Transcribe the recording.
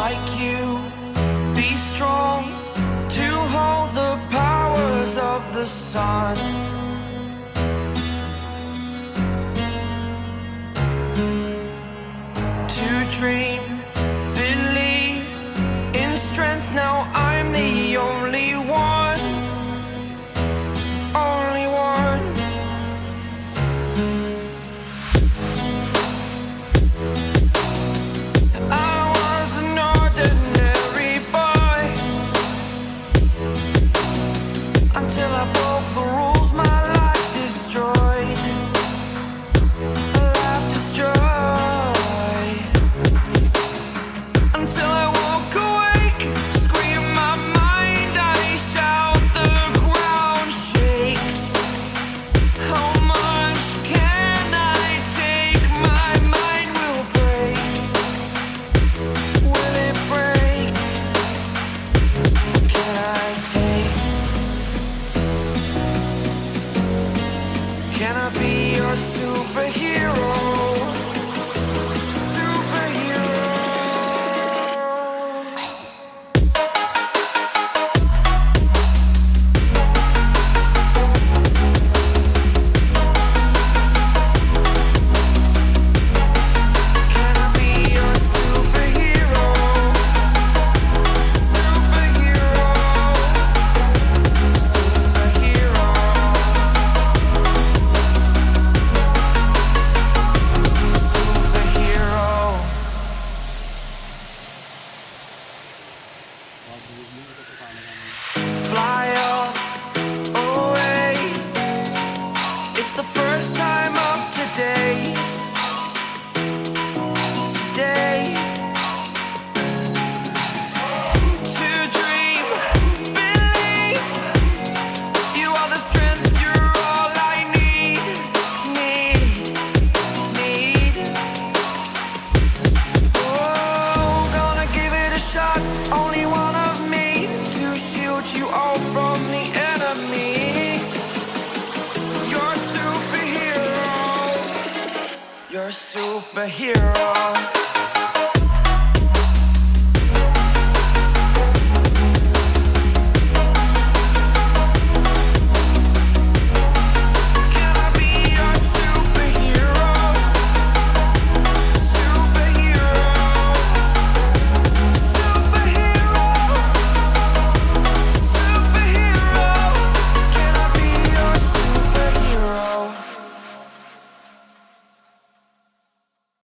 like you, be strong to hold the powers of the sun. To dream, believe in strength. Now I'm the only one, only one. I was an ordinary boy until I broke the rules. My life destroyed, life destroyed. Until I woke awake, scream my mind, I shout, the ground shakes. How much can I take? My mind will break. Will it break? Can I take? Can I be your superhero? Fly away. It's the first time of today. Today. To dream, believe. You are the strength, you're all I need. Oh, gonna give it a shot. Only one of me to shield you all from the enemy. You're a superhero. You're a superhero.